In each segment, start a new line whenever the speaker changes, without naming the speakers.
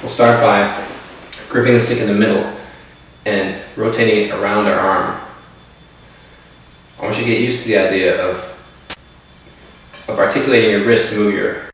We'll start by gripping the stick in the middle and rotating it around our arm. I want you to get used to the idea of articulating your wrist to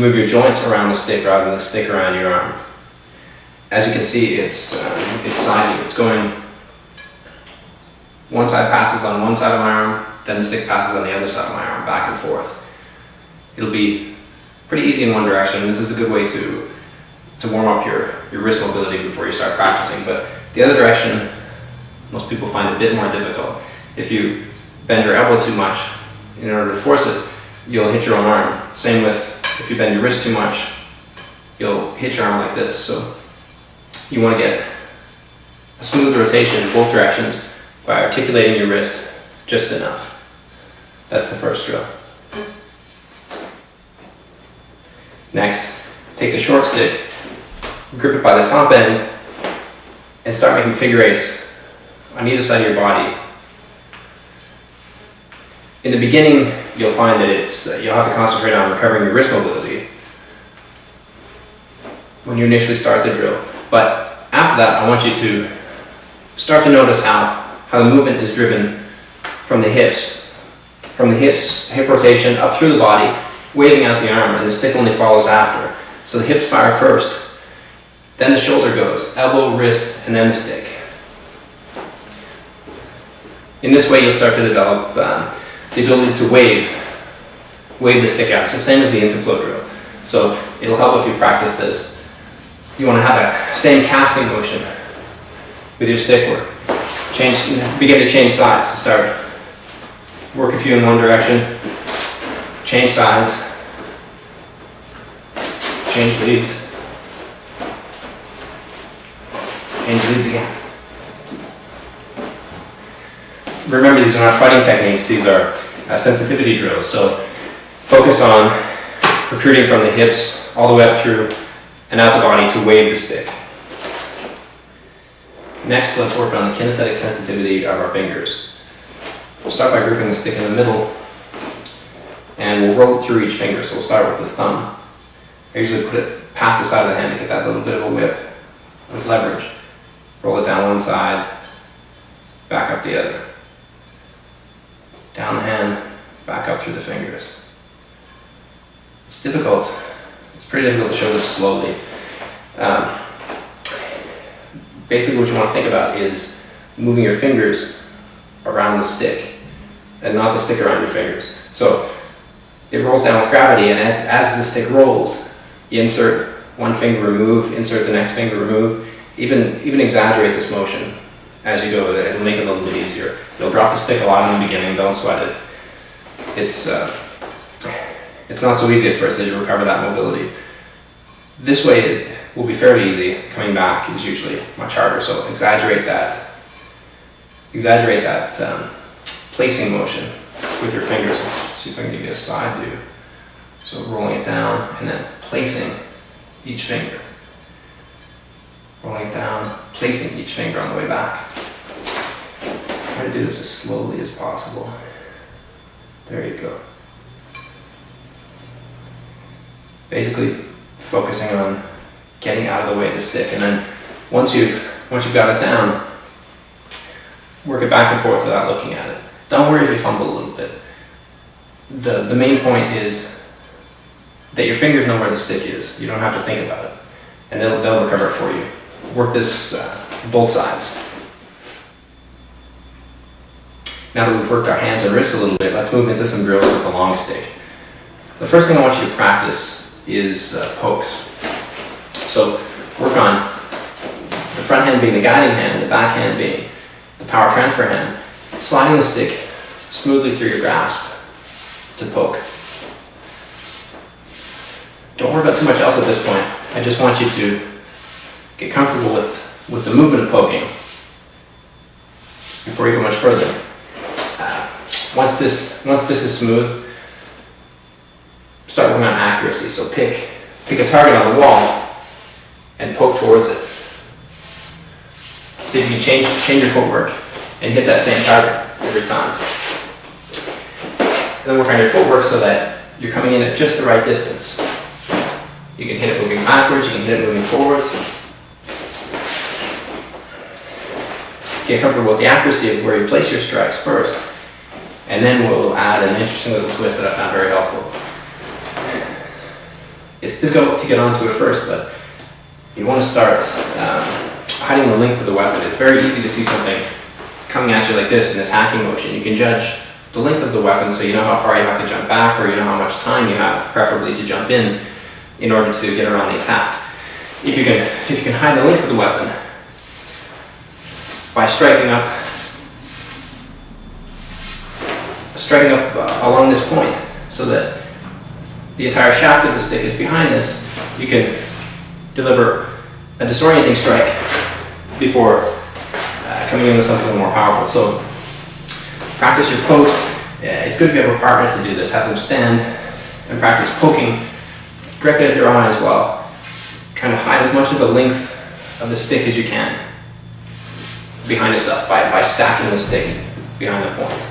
move your joints around the stick rather than the stick around your arm. As you can see, it's sided. It's going, one side passes on one side of my arm, then the stick passes on the other side of my arm, back and forth. It'll be pretty easy in one direction. This is a good way to warm up your wrist mobility before you start practicing. But the other direction, most people find a bit more difficult. If you bend your elbow too much, in order to force it, you'll hit your own arm. Same with if you bend your wrist too much, you'll hit your arm like this. So you want to get a smooth rotation in both directions by articulating your wrist just enough. That's the first drill. Next, take the short stick, grip it by the top end, and start making figure eights on either side of your body. In the beginning, you'll find that you'll have to concentrate on recovering your wrist mobility when you initially start the drill. But after that, I want you to start to notice how the movement is driven from the hips. From the hips, hip rotation up through the body, waving out the arm, and the stick only follows after. So the hips fire first, then the shoulder goes, elbow, wrist, and then the stick. In this way, you'll start to develop the ability to wave the stick out. It's the same as the interflow drill. So it'll help if you practice this. You want to have that same casting motion with your stick work. Begin to change sides. So start, work a few in one direction, change sides, change leads, change leads again. Remember, these are not fighting techniques, these are sensitivity drills. So focus on recruiting from the hips all the way up through and out the body to wave the stick. Next, let's work on the kinesthetic sensitivity of our fingers. We'll start by gripping the stick in the middle, and we'll roll it through each finger. So we'll start with the thumb. I usually put it past the side of the hand to get that little bit of a whip with leverage. Roll it down one side, back up the other. Down the hand, back up through the fingers. It's difficult. It's pretty difficult to show this slowly. Basically what you want to think about is moving your fingers around the stick and not the stick around your fingers. So it rolls down with gravity, and as the stick rolls, you insert one finger, remove, insert the next finger, remove. Even exaggerate this motion as you go. It'll make it a little bit easier. You'll drop the stick a lot in the beginning, don't sweat it. It's not so easy at first as you recover that mobility. This way it will be fairly easy. Coming back is usually much harder, so exaggerate that placing motion with your fingers. Let's see if I can give you a side view. So rolling it down and then placing each finger. Rolling it down, placing each finger on the way back. Try to do this as slowly as possible. There you go. Basically focusing on getting out of the way of the stick, and then once you've got it down, work it back and forth without looking at it. Don't worry if you fumble a little bit. The main point is that your fingers know where the stick is. You don't have to think about it, and they'll recover it for you. Work this both sides. Now that we've worked our hands and wrists a little bit, let's move into some drills with the long stick. The first thing I want you to practice is pokes. So work on the front hand being the guiding hand, the back hand being the power transfer hand, sliding the stick smoothly through your grasp to poke. Don't worry about too much else at this point. I just want you to get comfortable with the movement of poking before you go much further. Once this is smooth, start working on accuracy. So pick a target on the wall and poke towards it. See if you change your footwork and hit that same target every time. And then work on your footwork so that you're coming in at just the right distance. You can hit it moving backwards, you can hit it moving forwards. Get comfortable with the accuracy of where you place your strikes first, and then we'll add an interesting little twist that I found very helpful. It's difficult to get onto at first, but you want to start hiding the length of the weapon. It's very easy to see something coming at you like this in this hacking motion. You can judge the length of the weapon so you know how far you have to jump back, or you know how much time you have, preferably, to jump in order to get around the attack. If you can hide the length of the weapon by striking up along this point so that the entire shaft of the stick is behind this, you can deliver a disorienting strike before coming in with something a little more powerful. So practice your pokes. It's good if you have a partner to do this. Have them stand and practice poking directly at their eyes while trying to hide as much of the length of the stick as you can behind itself by stacking the stick behind the point.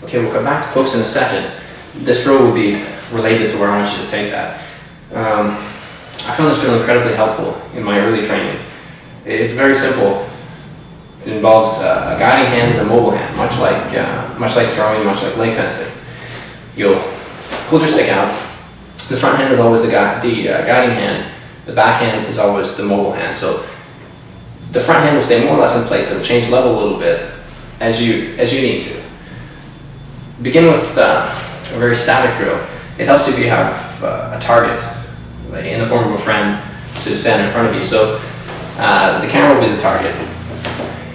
Okay, we'll come back to pokes in a second. This drill will be related to where I want you to take that. I found this drill incredibly helpful in my early training. It's very simple. It involves a guiding hand and a mobile hand, much like throwing, much like leg fencing. You'll hold your stick out. The front hand is always the guiding hand. The back hand is always the mobile hand. So the front hand will stay more or less in place. It'll change level a little bit as you need to. Begin with a very static drill. It helps if you have a target in the form of a friend to stand in front of you. So the camera will be the target.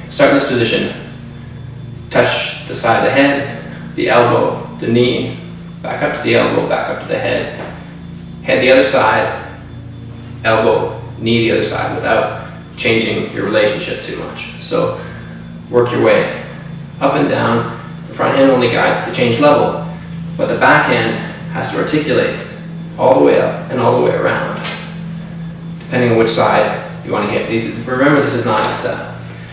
Start in this position. Touch the side of the head, the elbow, the knee, back up to the elbow, back up to the head. Head the other side, elbow, knee the other side, without changing your relationship too much. So work your way up and down. The front hand only guides the change level, but the back hand has to articulate all the way up and all the way around, depending on which side you want to hit. Remember, this is not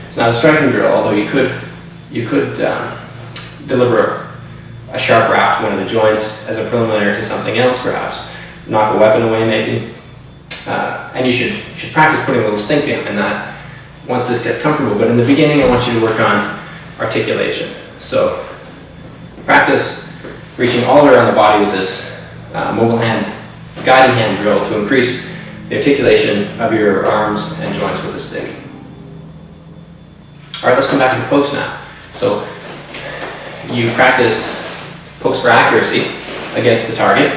it's not a striking drill, although you could deliver a sharp rap to one of the joints as a preliminary to something else, perhaps knock a weapon away maybe, and you should practice putting a little stink behind that once this gets comfortable. But in the beginning, I want you to work on articulation. So practice reaching all the way around the body with this mobile hand, guiding hand drill to increase the articulation of your arms and joints with the stick. All right, let's come back to the pokes now. So you practiced pokes for accuracy against the target.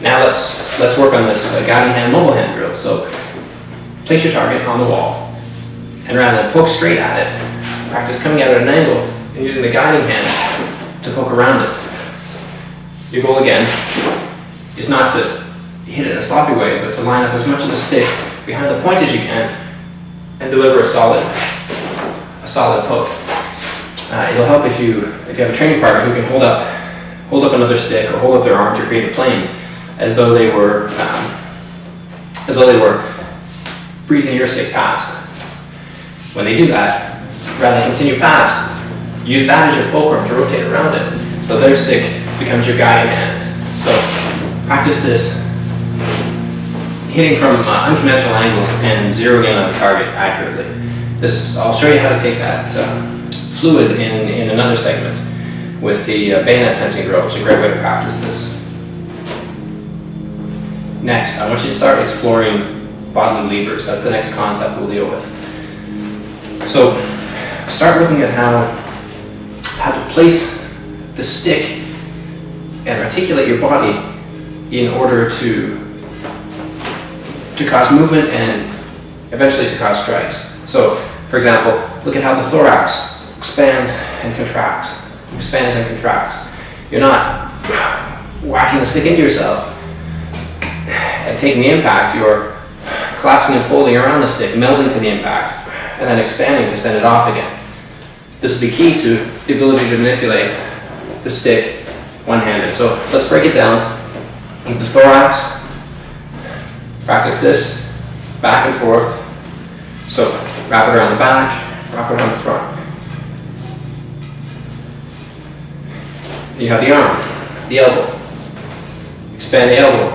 Now let's work on this guiding hand, mobile hand drill. So place your target on the wall, and rather than poke straight at it, practice coming at it at an angle and using the guiding hand to poke around it. Your goal again is not to hit it in a sloppy way, but to line up as much of the stick behind the point as you can and deliver a solid poke. It'll help if you have a training partner who can hold up another stick or hold up their arm to create a plane, as though they were breezing your stick past. When they do that, rather than continue past, use that as your fulcrum to rotate around it, so their stick becomes your guiding hand. So practice this, hitting from unconventional angles and zeroing in on the target accurately. I'll show you how to take that fluid in another segment with the bayonet fencing drill, which is a great way to practice this. Next, I want you to start exploring bodily levers. That's the next concept we'll deal with. So start looking at how to place the stick and articulate your body in order to cause movement and eventually to cause strikes. So, for example, look at how the thorax expands and contracts. Expands and contracts. You're not whacking the stick into yourself and taking the impact. You're collapsing and folding around the stick, melding to the impact, and then expanding to send it off again. This will be key to the ability to manipulate the stick one-handed. So let's break it down. With the thorax, practice this back and forth. So wrap it around the back, wrap it around the front. You have the arm, the elbow. expand the elbow,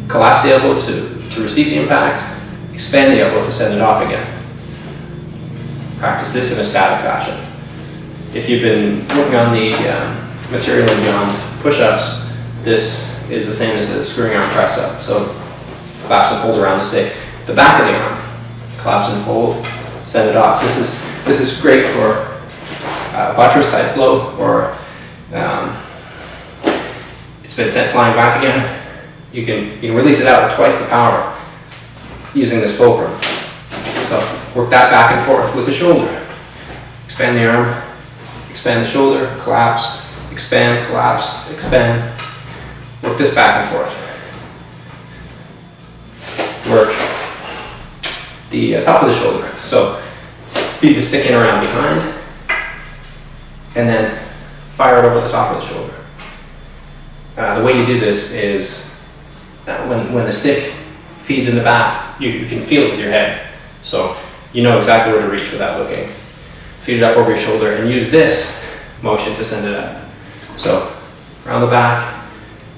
collapse the elbow to receive the impact, expand the elbow to send it off again. Practice this in a static fashion. If you've been working on the material and beyond push-ups, this is the same as a screwing arm press up. So collapse and fold around the stick. The back of the arm, collapse and fold, send it off. This is great for buttress type blow, or it's been sent flying back again. You can release it out with twice the power using this fulcrum. So work that back and forth with the shoulder. Expand the arm, expand the shoulder, collapse, expand, collapse, expand. Work this back and forth. Work the top of the shoulder. So feed the stick in around behind, and then fire it over the top of the shoulder. The way you do this is when the stick feeds in the back, you can feel it with your head. So you know exactly where to reach without looking. Feed it up over your shoulder and use this motion to send it up. So around the back,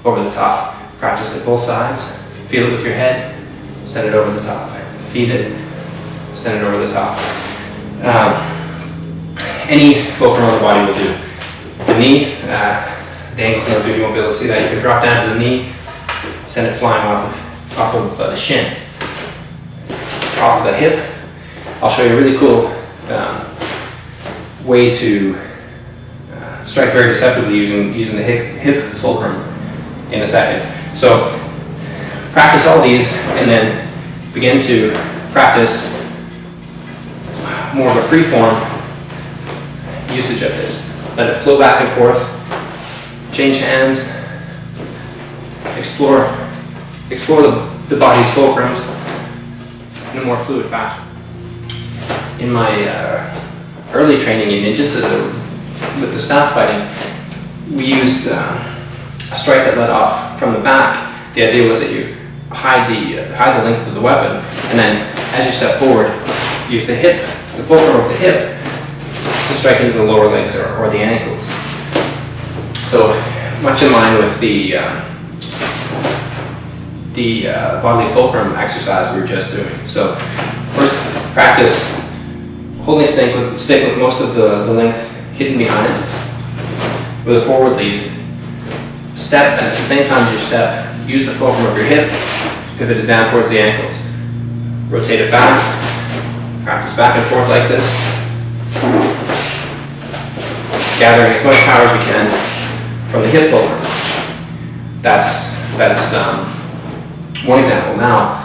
over the top. Practice it both sides. Feel it with your head, send it over the top. Feed it, send it over the top. Any fulcrum on the body will do. The knee, the ankle's not doing, you won't be able to see that. You can drop down to the knee, send it flying off of the shin. Top of the hip. I'll show you a really cool way to strike very deceptively using the hip fulcrum in a second. So practice all these and then begin to practice more of a free form usage of this. Let it flow back and forth, change hands, explore the body's fulcrums in a more fluid fashion. In my early training in ninjutsu with the staff fighting, we used a strike that led off from the back. The idea was that you hide the length of the weapon, and then as you step forward, use the fulcrum of the hip to strike into the lower legs or the ankles. So much in line with the bodily fulcrum exercise we were just doing. So first, practice holding stick with most of the length hidden behind with a forward lead. Step, and at the same time as you step, use the fulcrum of your hip to pivot it down towards the ankles. Rotate it back. Practice back and forth like this. Gathering as much power as we can from the hip fulcrum. That's one example. Now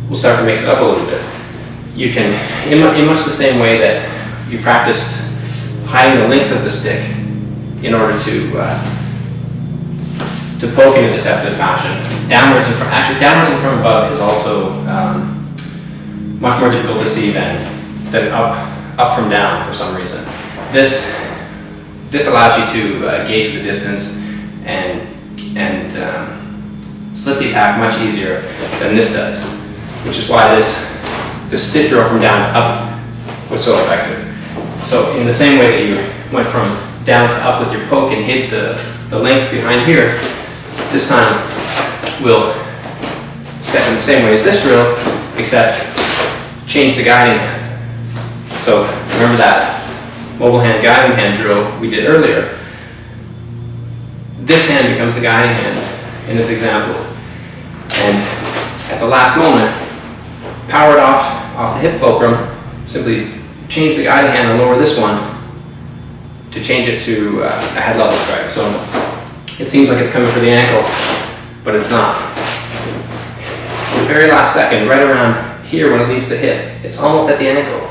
we'll start to mix it up a little bit. You can, in much the same way that you practiced hiding the length of the stick in order to poke in a deceptive fashion. Downwards and from above is also much more difficult to see than up from down for some reason. This allows you to gauge the distance and split the attack much easier than this does, which is why this stick drill from down to up was so effective. So in the same way that you went from down to up with your poke and hit the length behind here, this time we'll step in the same way as this drill, except change the guiding hand. So remember that mobile hand guiding hand drill we did earlier. This hand becomes the guiding hand in this example. And at the last moment, power it off the hip fulcrum, simply change the guiding hand and lower this one to change it to a head level strike. So it seems like it's coming for the ankle, but it's not. The very last second, right around here when it leaves the hip, it's almost at the ankle.